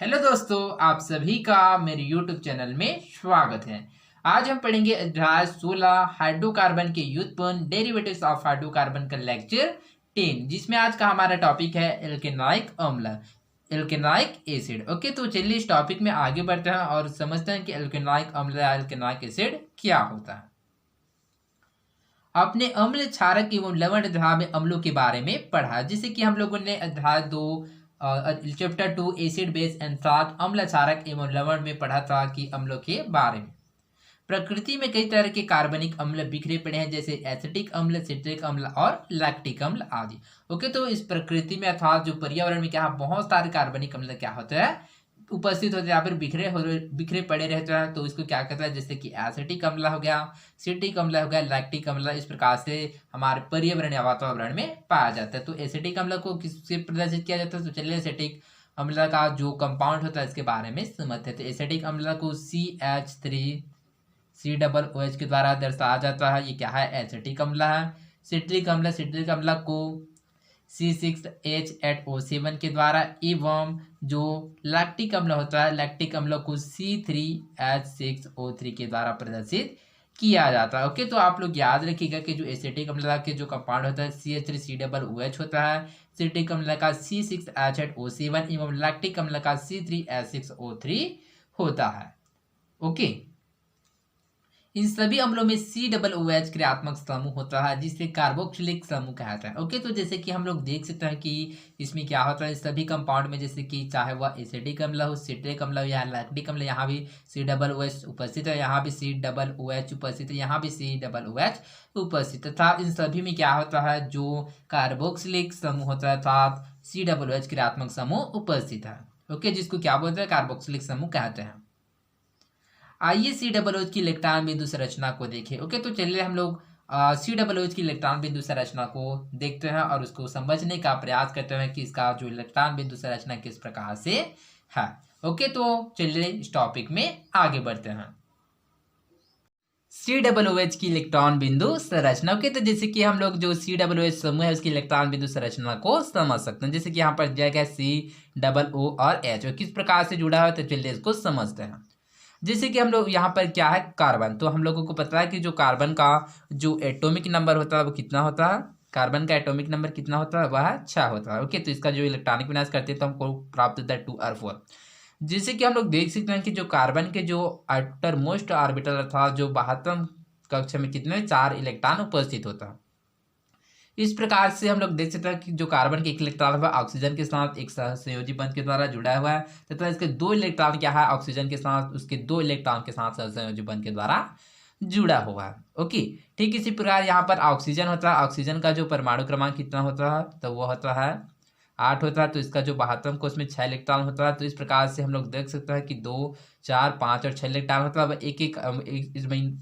Hello दोस्तों, आप सभी का मेरे YouTube चैनल में स्वागत है। आज हम पढ़ेंगे अध्याय 16 हाइड्रोकार्बन के व्युत्पन्न डेरिवेटिव्स ऑफ हाइड्रोकार्बन का लेक्चर 10, जिसमें आज का हमारा टॉपिक है एल्केनाइक अम्ल, एल्केनाइक एसिड। ओके, तो चलिए इस टॉपिक में आगे बढ़ते हैं और समझते हैं कि एल्केनाइक अम्ल या एल्केनाइक एसिड क्या होता है। आपने अम्ल, क्षारक एवं लवण अध्याय में अम्लों के बारे में पढ़ा, जिसे कि हम लोगों ने अध्याय 2 chapter 2 acid base and salt अम्ल, क्षारक एवं लवण में पढ़ा था कि अम्लों के बारे में। प्रकृति में कई तरह के कार्बनिक अम्ल बिखरे पड़े हैं, जैसे एसिटिक अम्ल, सिट्रिक अम्ल और लैक्टिक अम्ल आदि। ओके, तो इस प्रकृति में अर्थात जो पर्यावरण में क्या है, बहुत सारे कार्बनिक अम्ल क्या होते हैं, उपस्थित होते हैं या फिर बिखरे पड़े रहते हैं। तो इसको क्या कहता है, जैसे कि एसिटिक अम्ल हो गया, सिट्रिक अम्ल हो गया, लैक्टिक अम्ल, इस प्रकार से हमारे पर्यावरण या वातावरण में पाया जाता है। तो एसिटिक अम्ल को किससे प्रदर्शित किया जाता है, तो चलिए एसिटिक अम्ल का जो कंपाउंड होता है इसके बारे में समझते हैं। तो एसिटिक अम्ल को CH3COOH के द्वारा दर्शाया जाता है। ये क्या है, एसिटिक अम्ल है। सिट्रिक अम्ल को C6H8O7 के द्वारा, एवं जो लैक्टिक अम्ल होता है, लैक्टिक अम्ल को C3H6O3 के द्वारा प्रदर्शित किया जाता है। ओके, तो आप लोग याद रखिएगा कि जो एसिटिक अम्ल के जो कंपाउंड होता है CH3COOH होता है, सिट्रिक अम्ल का C6H8O7 एवं लैक्टिक अम्ल का C3H6O3 होता है। ओके, इन सभी अम्लों में COOH क्रियात्मक समूह होता है, जिसे कार्बोक्सिलिक समूह कहते हैं। ओके, तो जैसे कि हम लोग देख सकते हैं कि इसमें क्या होता है, सभी कंपाउंड में, जैसे कि चाहे वह एसिडिक अम्ल हो, सिट्रिक अम्ल हो या लैक्टिक अम्ल, यहाँ भी COOH उपस्थित है, यहाँ भी COOH उपस्थित है, यहाँ भी COOH उपस्थित है। अर्थात इन सभी में क्या होता है, जो कार्बोक्सिलिक समूह होता है, अर्थात COOH क्रियात्मक समूह उपस्थित है। ओके, जिसको क्या बोलते हैं, कार्बोक्सिलिक समूह कहते हैं। आइए COOH की इलेक्ट्रॉन बिंदु संरचना को देखें। ओके, तो चलिए हम लोग COOH की इलेक्ट्रॉन बिंदु संरचना को देखते हैं और उसको समझने का प्रयास करते हैं कि इसका जो इलेक्ट्रॉन बिंदु संरचना किस प्रकार से है। ओके, तो चलिए इस टॉपिक में आगे बढ़ते हैं। COOH की इलेक्ट्रॉन बिंदु संरचना। ओके, तो जैसे कि हम लोग जो COOH समूह है उसकी इलेक्ट्रॉन बिंदु संरचना को समझ सकते हैं। जैसे कि यहाँ पर दिया गया COO और H किस प्रकार से जुड़ा है, तो चलिए इसको समझते हैं। जैसे कि हम लोग यहाँ पर क्या है, कार्बन, तो हम लोगों को पता है कि जो कार्बन का जो एटॉमिक नंबर होता है वो कितना होता है, कार्बन का एटॉमिक नंबर कितना होता है, वह 6 होता है। ओके, तो इसका जो इलेक्ट्रॉनिक विन्यास करते हैं तो हमको प्राप्त होता है 2 और 4। जैसे कि हम लोग देख सकते हैं कि जो कार्बन के जो आउटर मोस्ट ऑर्बिटल अर्थात जो 72 कक्षा में कितने 4 इलेक्ट्रॉन उपस्थित होता है। इस प्रकार से हम लोग देख सकते हैं कि जो कार्बन के एक इलेक्ट्रॉन है ऑक्सीजन के साथ एक सहसंयोजी बंध के द्वारा जुड़ा हुआ है, तथा इसके 2 इलेक्ट्रॉन क्या है, ऑक्सीजन के साथ उसके 2 इलेक्ट्रॉन के साथ सहसंयोजी बंध के द्वारा जुड़ा हुआ है। ओके, ठीक इसी प्रकार यहाँ पर ऑक्सीजन होता है। ऑक्सीजन का जो परमाणु क्रमांक कितना होता है, तो वो होता है 8 होता है। तो इसका जो 72 कोष में 6 इलेक्ट्रॉन होता है। तो इस प्रकार से हम लोग देख सकते हैं कि 2, 4, 5 और 6 इलेक्ट्रॉन होता है। एक एक इसमें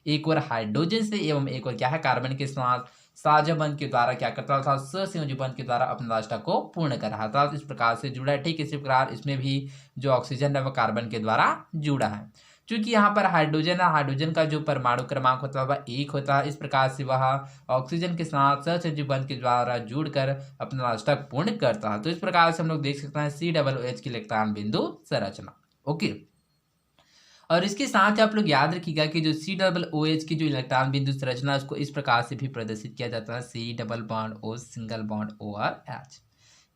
एक और हाइड्रोजन से एवं एक और क्या है, कार्बन के साथ साझा बंध के द्वारा क्या करता था, सहसंयोजी बंध के द्वारा अपना रास्ता को पूर्ण कर रहा था। इस प्रकार से जुड़ा है। ठीक इसी प्रकार इसमें भी जो ऑक्सीजन है वह कार्बन के द्वारा जुड़ा है। क्योंकि यहाँ पर हाइड्रोजन है, हाइड्रोजन का जो परमाणु क्रमांक होता है वह 1 होता है। इस प्रकार से वह ऑक्सीजन के साथ सहसंयोजी बंध के द्वारा जुड़कर अपना रास्ता पूर्ण करता है। तो इस प्रकार से हम लोग देख सकते हैं COOH की इलेक्ट्रॉन बिंदु संरचना। ओके, और इसके साथ आप लोग याद रखिएगा कि जो COOH की जो इलेक्ट्रॉन बिंदु संरचना है उसको इस प्रकार से भी प्रदर्शित किया जाता है, C double bond O single bond O और H।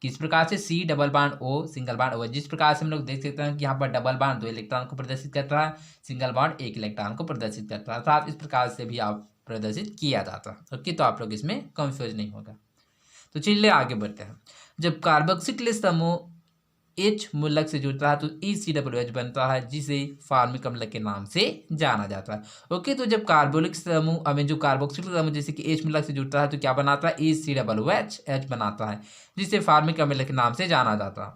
किस प्रकार से, C double bond O single bond O। जिस प्रकार से हम लोग देख सकते हैं कि यहाँ पर डबल बॉन्ड 2 इलेक्ट्रॉन को प्रदर्शित करता है, सिंगल बॉन्ड 1 इलेक्ट्रॉन को प्रदर्शित करता है। अर्थात इस प्रकार से भी आप प्रदर्शित किया जाता है। ओके, तो आप लोग इसमें कंफ्यूज नहीं होगा। तो चलिए आगे बढ़ते हैं। जब कार्बोक्सिल समूह H मूलक से जुड़ता है तो ECOOH बनता है, जिसे फार्मिक अम्ल के नाम से जाना जाता है। ओके, तो जब कार्बोलिक समूह जो कार्बोक्सिल समूह जैसे कि H मूलक से जुड़ता है तो क्या बनाता है, ECOOH H बनाता है, जिसे फार्मिक अम्ल के नाम से जाना जाता है।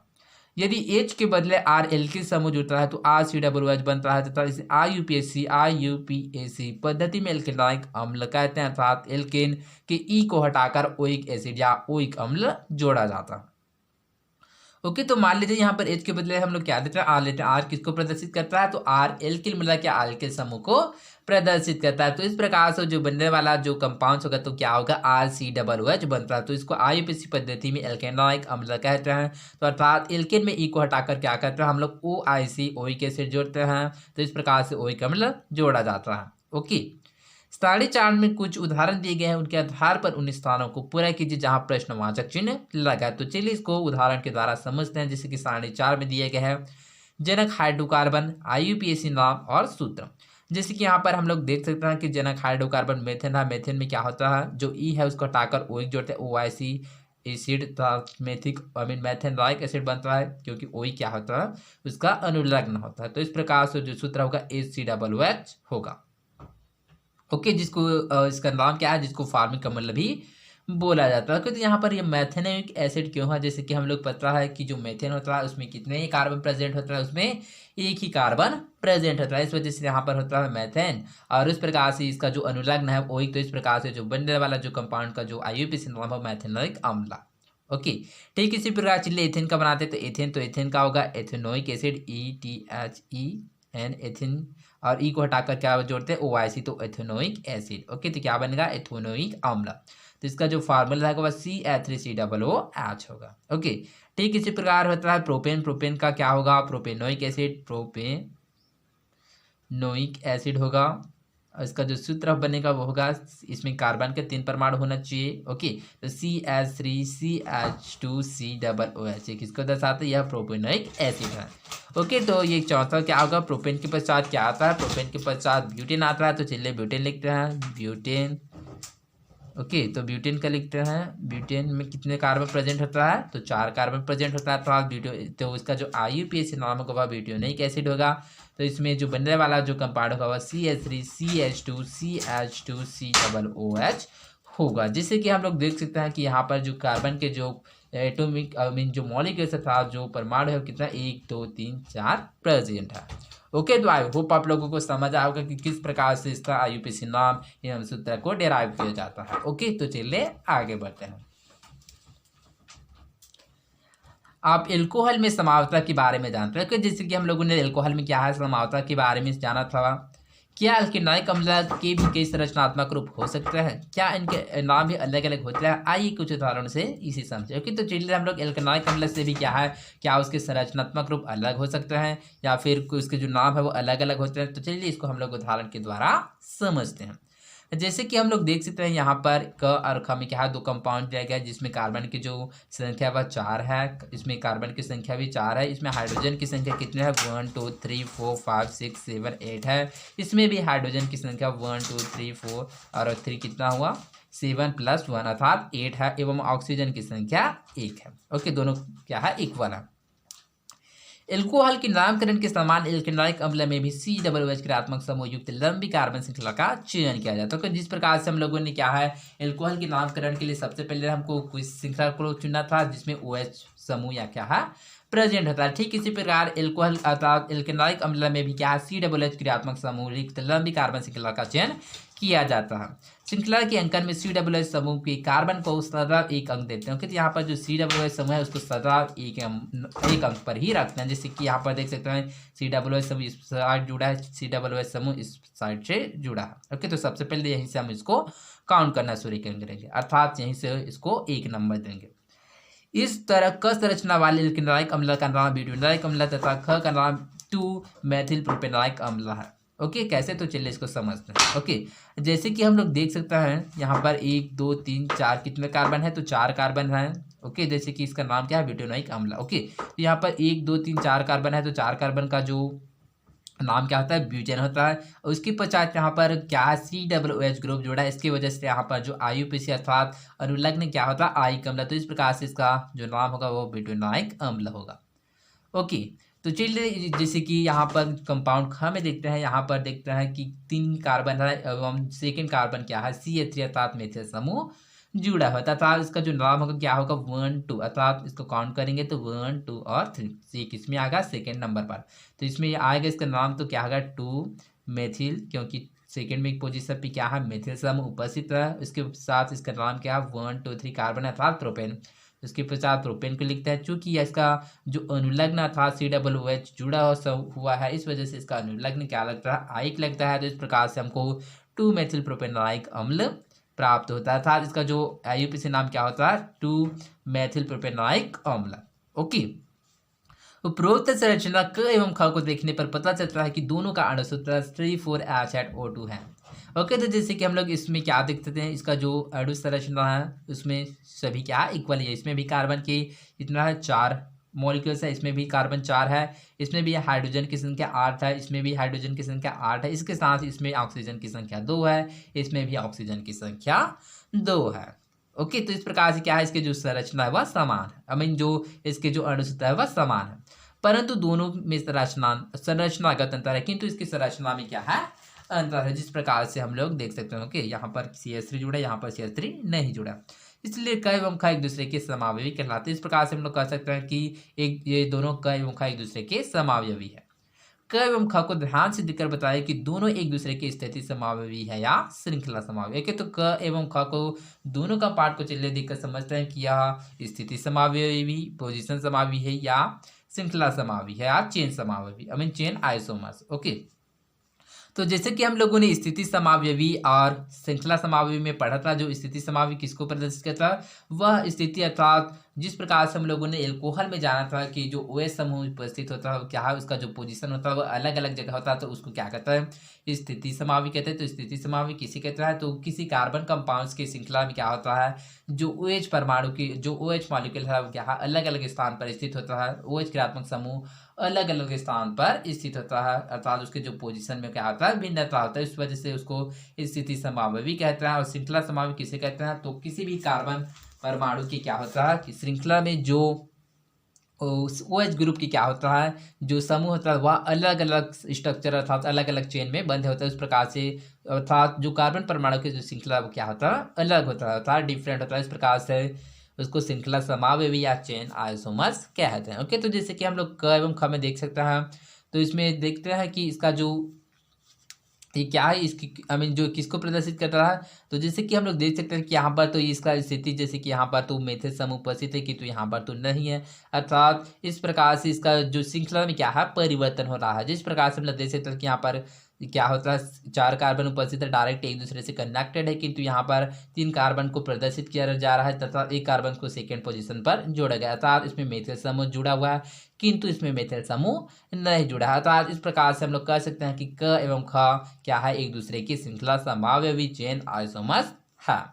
यदि H के बदले R एल्किल समूह जुड़ता है तो RCOOH बनता है, तथा इसे IUPAC पद्धति में एल्केनाइक अम्ल कहते हैं। अर्थात एल्केन के E को हटाकर ओइक एसिड या ओइक अम्ल जोड़ा जाता है। ओके, तो मान लीजिए यहाँ पर एच के बदले हम लोग क्या देते हैं, आर लेते हैं। आर किसको प्रदर्शित करता है, तो आर एल्किल मतलब क्या, अल्किल समूह को प्रदर्शित करता है। तो इस प्रकार से जो बनने वाला जो कंपाउंड होगा तो क्या होगा, RCOOH बनता है। तो इसको IUPAC पद्धति में एल्केनॉइक अम्ल कहते हैं। तो अर्थात एल्केन में ई को हटाकर क्या करते हैं हम लोग, OIC ओइक एसिड जोड़ते हैं। तो इस प्रकार से ओइक अम्ल जोड़ा जाता है। ओके, 4.5 में कुछ उदाहरण दिए गए हैं, उनके आधार पर उन स्थानों को पूरा कीजिए जहां प्रश्नवाचक चिन्ह लगा। तो चलिए इसको उदाहरण के द्वारा समझते हैं। जैसे कि 4.5 में दिए गए हैं जनक हाइड्रोकार्बन, IUPAC नाम और सूत्र। जैसे कि यहाँ पर हम लोग देख सकते हैं कि जनक हाइड्रोकार्बन मेथेन है। मेथेन में क्या होता है, जो ई है उसको हटाकर ओइक जोड़ते हैं, OIC एसिड मेथिक मैथेन लाइक एसिड बनता है, क्योंकि ओई क्या होता है, उसका अनुलग्न होता है। तो इस प्रकार से जो सूत्र होगा HCOOH होगा। ओके, जिसको इसका नाम क्या है, जिसको फार्मिक अम्ल भी बोला जाता है। तो यहाँ पर ये मैथेनोइक एसिड क्यों है, जैसे कि हम लोग पता है कि जो मेथेन होता है उसमें कितने ही कार्बन प्रेजेंट होता है, उसमें एक ही कार्बन प्रेजेंट होता है। इस वजह से यहाँ पर होता है मैथेन, और उस प्रकार से इसका जो अनुलग्न है ओइक, तो इस प्रकार से जो बनने वाला जो कंपाउंड का जो IUPAC नाम है मैथेनोइक अम्ल। ओके, ठीक इसी प्रकार चलिए एथेन का बनाते हैं। तो एथेन, तो एथेन का होगा एथेनोइक एसिड, ETHEN एथेन, और ई को हटाकर क्या जोड़ते हैं, OIC, तो एथेनोइक एसिड। ओके, तो क्या बनेगा, एथेनोइक अम्ल। तो इसका जो फार्मूला है वह CH3COOH होगा। ओके, ठीक इसी प्रकार होता है प्रोपेन। प्रोपेन का क्या होगा, प्रोपेनोइक एसिड, प्रोपेनोइक एसिड होगा। इसका जो सूत्र बनेगा वो होगा, इसमें कार्बन के 3 परमाणु होना चाहिए। ओके, तो CH3CH2COOH किसको दर्शाते हैं, यह प्रोपेनोइक एसिड है। ओके, तो ये चौथा क्या होगा, प्रोपेन के पश्चात क्या आता है, प्रोपेन के पश्चात ब्यूटेन आता है। तो चलिए ब्यूटेन लिखते हैं, ब्यूटेन। ओके, तो ब्यूटेन का लिखते हैं। ब्यूटेन में कितने कार्बन प्रेजेंट होता है, तो 4 कार्बन प्रेजेंट होता है। तो उसका जो IUPAC नाम होगा वह ब्यूटेनोइक एसिड होगा। तो इसमें जो बनने वाला जो कंपाउंड होगा वह CH3CH2CH2COOH होगा। जिससे कि हम लोग देख सकते हैं कि यहाँ पर जो कार्बन के जो एटॉमिक जो मॉलिक्यूल्स था, जो परमाणु है, कितना 1 2 3 4 प्रेजेंट है। ओके, तो आई होप आप लोगों को समझ आएगा कि किस प्रकार से इसका IUPAC नाम एवं सूत्र को डेराइव किया जाता है। ओके, तो चलिए आगे बढ़ते हैं। आप एल्कोहल में समावता के बारे में जानते हैं, जैसे कि हम लोगों ने एल्कोहल में क्या है समावता के बारे में जाना था। क्या एल्केनाइक अम्ल के भी कई संरचनात्मक रूप हो सकते हैं, क्या इनके नाम भी अलग अलग होते हैं, आइए कुछ उदाहरण से इसे समझे। ओके, तो चलिए हम लोग एल्केनाइक अम्ल से भी क्या है, क्या उसके संरचनात्मक रूप अलग हो सकते हैं या फिर उसके जो नाम है वो अलग अलग होते हैं। तो चलिए इसको हम लोग उदाहरण के द्वारा समझते हैं। जैसे कि हम लोग देख सकते हैं यहाँ पर क और ख में क्या है, 2 कंपाउंड दिया गया है, जिसमें कार्बन की जो संख्या वह 4 है। इसमें कार्बन की संख्या भी 4 है। इसमें हाइड्रोजन की संख्या कितने है, 1 2 3 4 5 6 7 8 है। इसमें भी हाइड्रोजन की संख्या 1 2 3 4 और 3 कितना हुआ, 7 + 1 अर्थात 8 है। एवं ऑक्सीजन की संख्या 1 है। ओके, दोनों क्या है, इक्वल है। एल्कोहल के नामकरण के समान एल्केनाइक अम्ल में भी COOH क्रियात्मक समूह युक्त लंबी कार्बन श्रृंखला का चयन किया जाता है। तो जिस प्रकार से हम लोगों ने क्या है, एल्कोहल के नामकरण के लिए सबसे पहले हमको कुछ श्रृंखला को चुनना था जिसमें OH समूह या क्या है प्रेजेंट होता है। ठीक इसी प्रकार एल्कोहल अर्थात एल्केनाइक अम्ल में भी क्या है, COOH क्रियात्मक समूह युक्त लंबी कार्बन श्रृंखला का चयन किया जाता है। श्रृंखला के अंकन में COOH समूह के कार्बन को सदैव 1 अंक देते हैं, क्योंकि यहाँ पर जो COOH समूह है उसको सदैव 1 अंक पर ही रखते हैं। जैसे कि यहाँ पर देख सकते हैं COOH समूह इस साइड जुड़ा है, COOH समूह इस साइड से जुड़ा है। ओके, तो सबसे पहले यहीं से हम इसको काउंट करना शुरू करेंगे, अर्थात यहीं से इसको 1 नंबर देंगे। इस तरह क संरचना वाले एल्केनाइक अम्ल का नाम ब्यूटेनोइक अम्ल तथा ख का नाम 2 मेथिल प्रोपेनोइक अम्ल है। ओके, कैसे, तो चलिए इसको समझते हैं। ओके, जैसे कि हम लोग देख सकते हैं यहाँ पर 1 2 3 4 कितने कार्बन है, तो 4 कार्बन है। ओके, जैसे कि इसका नाम क्या है, ब्यूटेनोइक अम्ल। ओके, तो यहाँ पर 1 2 3 4 कार्बन है, तो 4 कार्बन का जो नाम क्या होता है, ब्यूटेन होता है। और उसके पश्चात यहाँ पर क्या है, COOH ग्रुप जोड़ा है। इसकी वजह से यहाँ पर जो IUPAC अर्थात अनुलग्न क्या होता है, आयिक अम्ल। तो इस प्रकार से इसका जो नाम होगा वो ब्यूटेनोइक अम्ल होगा। ओके, तो चलिए जैसे कि यहाँ पर कंपाउंड ख में देखते हैं, यहाँ पर देखते हैं कि 3 कार्बन है एवं सेकेंड कार्बन क्या है, CH3 अर्थात मेथिल समूह जुड़ा हुआ है। अर्थात इसका जो नाम होगा क्या होगा, 1 2 अर्थात इसको काउंट करेंगे तो 1 2 और 3, ये किसमें आएगा, सेकेंड नंबर पर। तो इसमें आएगा इसका नाम तो क्या होगा, 2 मेथिल, क्योंकि सेकेंड में पोजीशन पे क्या है, मेथिल समूह उपस्थित है। इसके साथ इसका नाम क्या है, 1 2 3 कार्बन अर्थात प्रोपेन। उसके पश्चात प्रोपेन को लिखते हैं। चूंकि इसका जो अनुलग्न अर्थात COOH जुड़ा हुआ है, इस वजह से इसका अनुलग्न क्या लगता है, आइक लगता है। तो इस प्रकार से हमको 2 मेथिल प्रोपेनॉइक अम्ल प्राप्त होता है, अर्थात इसका जो IUPAC नाम क्या होता है, 2 मेथिल प्रोपेनॉइक अम्ल। ओके, उपरोक्त संरचना क एवं ख को देखने पर पता चलता है कि दोनों का अणु सूत्र 3,4-HO2 है। ओके, तो जैसे कि हम लोग इसमें क्या देख सकते हैं, इसका जो अणु संरचना है उसमें सभी क्या इक्वल है। इसमें भी कार्बन की इतना है 4 मॉलिक्यूल्स है, इसमें भी कार्बन 4 है, इसमें भी हाइड्रोजन की संख्या 8 है, इसमें भी हाइड्रोजन की संख्या 8 है, इसके साथ इसमें ऑक्सीजन की संख्या 2 है, इसमें भी ऑक्सीजन की संख्या 2 है। ओके, तो इस प्रकार से क्या है, इसके जो संरचना है वह समान है, आई मीन जो इसके जो अणु सूत्र है वह समान है, परंतु दोनों में संरचनागत अंतर है, किंतु इसकी संरचना में क्या है, अंतर है। जिस प्रकार से हम लोग देख सकते हैं, ओके, यहाँ पर CH3 जुड़ा है, यहाँ पर CH3 नहीं जुड़ा, इसलिए क एवं ख एक दूसरे के समावयवी कहलाते हैं। इस प्रकार से हम लोग कह सकते हैं कि ये दोनों क एवं ख एक दूसरे के समावयवी है। क एवं ख को ध्यान से देखकर बताए कि दोनों एक दूसरे की स्थिति समावयवी है या श्रृंखला समावयवी है। तो क एवं ख को दोनों का पार्ट को चलिए देखकर समझते हैं कि यह स्थिति समावयवी, पोजीशन समावयवी है या श्रृंखला समावयवी है या चेन समावयवी, I mean chain isomers. Okay, तो जैसे कि हम लोगों ने स्थिति समावयवी और श्रृंखला समावयवी में पढ़ा था, जो स्थिति समावयवी किसको प्रदर्शित करता है, वह स्थिति अर्थात जिस प्रकार से हम लोगों ने एल्कोहल में जाना था कि जो OH समूह उपस्थित होता है क्या है, उसका जो पोजीशन होता है वह अलग अलग जगह होता है, तो उसको क्या कहता है, स्थिति समावयवी कहते हैं। तो स्थिति समावयवी किसी कहता है, तो किसी कार्बन कंपाउंड्स की श्रृंखला में क्या होता है, जो OH परमाणु की जो OH मॉलिक्यूल है वो क्या है, अलग अलग स्थान पर स्थित होता है, OH क्रियात्मक समूह अलग अलग स्थान पर स्थित होता है, अर्थात उसके जो पोजीशन में क्या होता है, भिन्नता होता है, इस वजह से उसको स्थिति समावयवी कहते हैं। और श्रृंखला समावयवी किसे कहते हैं, तो किसी भी कार्बन परमाणु की क्या होता है कि श्रृंखला में जो OH ग्रुप की क्या होता है, जो समूह होता है वह अलग अलग स्ट्रक्चर अर्थात अलग अलग चेन में बंद होता है। उस प्रकार से अर्थात जो कार्बन परमाणु की जो श्रृंखला वो क्या होता है, अलग होता है, अर्थात डिफरेंट होता है। इस प्रकार से उसको श्रृंखला समावयवी या चेन आइसोमर्स कहते हैं। ओके, तो जैसे कि हम लोग क एवं ख में देख सकते हैं, तो इसमें देखते हैं कि इसका जो ये क्या है, इसकी आई मीन जो किसको प्रदर्शित कर रहा है, तो जैसे कि हम लोग देख सकते हैं कि यहाँ पर तो इसका स्थिति जैसे कि यहाँ पर तो मेथिल समूह उपस्थित है कि तो यहाँ पर तो नहीं है, अर्थात इस प्रकार से इसका जो श्रृंखला में क्या है परिवर्तन हो रहा है। जिस प्रकार से हम लोग देख सकते हैं कि यहाँ पर क्या होता है, 4 कार्बन उपस्थित है, डायरेक्ट एक दूसरे से कनेक्टेड है, किंतु यहाँ पर 3 कार्बन को प्रदर्शित किया जा रहा है तथा 1 कार्बन को सेकेंड पोजीशन पर जोड़ा गया, अर्थात इसमें मेथिल समूह जुड़ा हुआ है, किंतु इसमें मेथिल समूह नहीं जुड़ा है। अर्थात इस प्रकार से हम लोग कह सकते हैं कि क एवं ख क्या है, एक दूसरे की श्रृंखला समावयवी चेन आइसोमर्स है।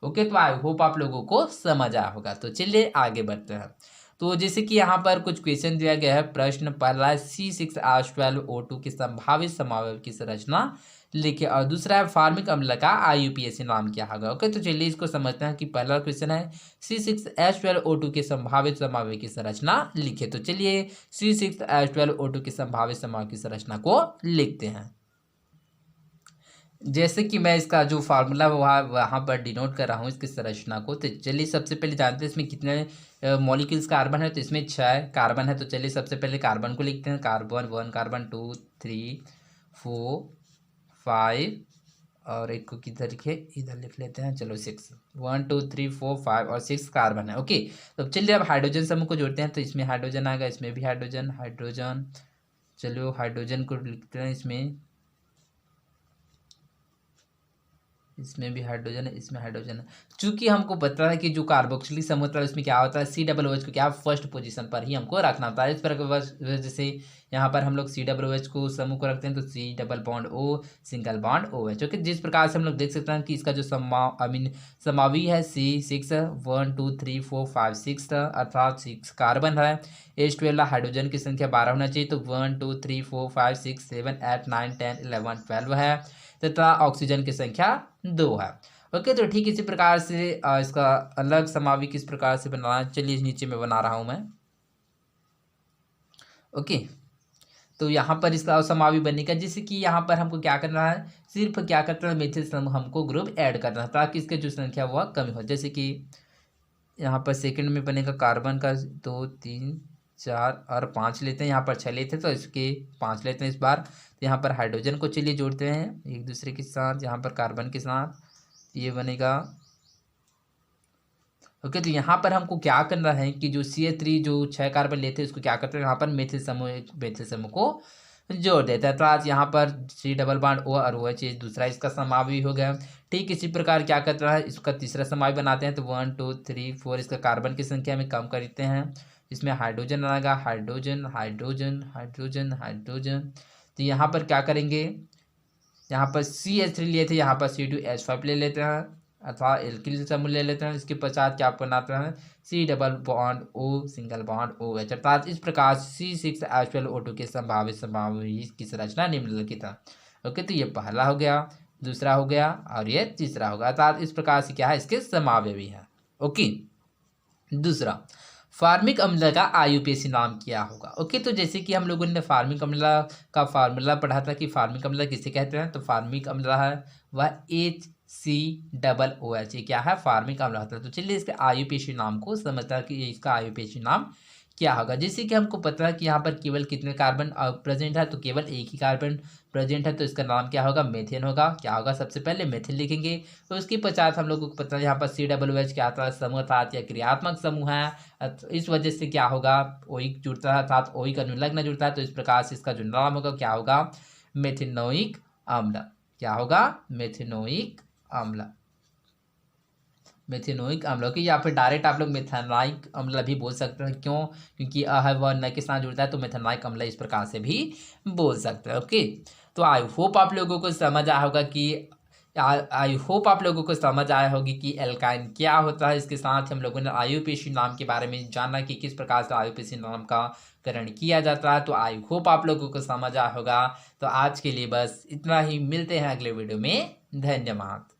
ओके, तो आई होप आप लोगों को समझ आया होगा। तो चलिए आगे बढ़ते हैं। तो जैसे कि यहाँ पर कुछ क्वेश्चन दिया गया है। प्रश्न पहला है C6H12O2 की संभावित समावयव की संरचना लिखिए, और दूसरा है फार्मिक अम्ल का IUPAC नाम क्या होगा। ओके, तो चलिए इसको समझते हैं कि पहला क्वेश्चन है C6H12O2 की संभावित समावयव की संरचना लिखिए। तो चलिए C6H12O2 की संभावित समावयव की संरचना को लिखते हैं। जैसे कि मैं इसका जो फार्मूला वहाँ पर डिनोट कर रहा हूँ इसकी संरचना को, तो चलिए सबसे पहले जानते हैं इसमें कितने मॉलिक्यूल्स कार्बन है। तो इसमें 6 कार्बन है, तो चलिए सबसे पहले कार्बन को लिखते हैं। कार्बन 1, कार्बन 2, 3, 4, 5 और एक को किधर लिखे, इधर लिख लेते हैं, चलो 6, 1 2 3 4 5 और 6 कार्बन है। ओके, तो चलिए अब हाइड्रोजन समूह को जोड़ते हैं। तो इसमें हाइड्रोजन आएगा, इसमें भी हाइड्रोजन, चलो हाइड्रोजन को लिखते हैं, इसमें भी हाइड्रोजन है, इसमें हाइड्रोजन है। चूंकि हमको पता है कि जो कार्बोक्सिलिक समूह होता है उसमें क्या होता है, COOH को क्या फर्स्ट पोजीशन पर ही हमको रखना होता है। इस पर वजह से यहाँ पर हम लोग COOH को समूह को रखते हैं, तो C double bond O single bond OH। Okay, जिस प्रकार से हम लोग देख सकते हैं कि इसका जो समावी है C6 1 2 3 4 5 6 अर्थात 6 कार्बन है। H12 हाइड्रोजन की संख्या 12 होना चाहिए, तो 1 2 3 4 5 6 7 8 9 10 11 12 है, तथा ऑक्सीजन की संख्या 2 है। ओके, तो ठीक इसी प्रकार से इसका अलग समावि किस प्रकार से बनाना है, चलिए नीचे में बना रहा हूं मैं। ओके, तो यहाँ पर इसका समावि बनेगा, जैसे कि यहाँ पर हमको क्या करना है, सिर्फ क्या करना है, मेथिल समूह हमको ग्रुप ऐड करना है ताकि इसके जो संख्या वह कमी हो। जैसे कि यहाँ पर सेकंड में बनेगा कार्बन का 2 3 4 और 5 लेते हैं, यहाँ पर 6 लेते हैं तो इसके 5 लेते हैं इस बार। तो यहाँ पर हाइड्रोजन को चलिए जोड़ते हैं एक दूसरे के साथ, यहाँ पर कार्बन के साथ, ये बनेगा ओके, तो यहाँ पर हमको क्या करना है कि जो CH3 जो 6 कार्बन लेते हैं उसको क्या करते हैं, यहाँ पर मेथिल समूह, एक मेथिल समूह को जोड़ देता है। तो आज यहाँ पर C डबल बॉन्ड O और OH दूसरा इसका समावि हो गया। ठीक इसी प्रकार क्या करता है, इसका तीसरा समावि बनाते हैं। तो 1 2 3 4 इसका कार्बन की संख्या में कम करते हैं। इसमें हाइड्रोजन आएगा, हाइड्रोजन हाइड्रोजन हाइड्रोजन हाइड्रोजन। तो यहाँ पर क्या करेंगे, यहाँ पर CH3 लिए थे, यहाँ पर C2H5 ले लेते हैं अथवा एल्किल समूह ले लेते हैं। इसके पश्चात क्या बनाते हैं, C double bond O single bond OH, अर्थात इस प्रकार C6H12O2 के संभावित समावि की संरचना निम्नलिखित है। ओके, तो ये पहला हो गया, दूसरा हो गया और ये तीसरा होगा, अर्थात इस प्रकार से क्या है, इसके समावयवी है। ओके, दूसरा फार्मिक अम्ल का IUPAC नाम क्या होगा। ओके, तो जैसे कि हम लोगों ने फार्मिक अम्ल का फार्मूला पढ़ा था कि फार्मिक अम्ल किसे कहते हैं, तो फार्मिक अम्ल है वह HCOOH, क्या है, फार्मिक अम्ल होता है। तो चलिए इसके IUPAC नाम को समझता है कि इसका IUPAC नाम क्या होगा। जैसे कि हमको पता है कि यहाँ पर केवल कितने कार्बन प्रेजेंट है, तो केवल एक ही कार्बन प्रेजेंट है, तो इसका नाम क्या होगा, मेथेन होगा। क्या होगा, सबसे पहले मेथेन लिखेंगे। तो उसके पश्चात हम लोगों को पता है यहाँ पर COOH क्या आता है, समूह अर्थात या क्रियात्मक समूह है। इस वजह से क्या होगा, ओइक जुड़ता है अर्थात ओइक अनुलग्न जुड़ता है। तो इस प्रकार से इसका जो नाम होगा क्या होगा, मेथेनोइक अम्ल। क्या होगा, मेथेनोइक अम्ल, मेथेनोइक अम्ल की, या फिर डायरेक्ट आप लोग मेथेनाइक अम्ल भी बोल सकते हैं। क्यों, क्योंकि है वह न के साथ जुड़ता है, तो मेथेनाइक अम्ल इस प्रकार से भी बोल सकते हैं। ओके, तो आई होप आप लोगों को समझ आया होगा कि एल्काइन क्या होता है। इसके साथ हम लोगों ने IUPAC नाम के बारे में जाना कि किस प्रकार से IUPAC नाम का करण किया जाता है। तो आई होप आप लोगों को समझ आया होगा। तो आज के लिए बस इतना ही, मिलते हैं अगले वीडियो में, धन्यवाद।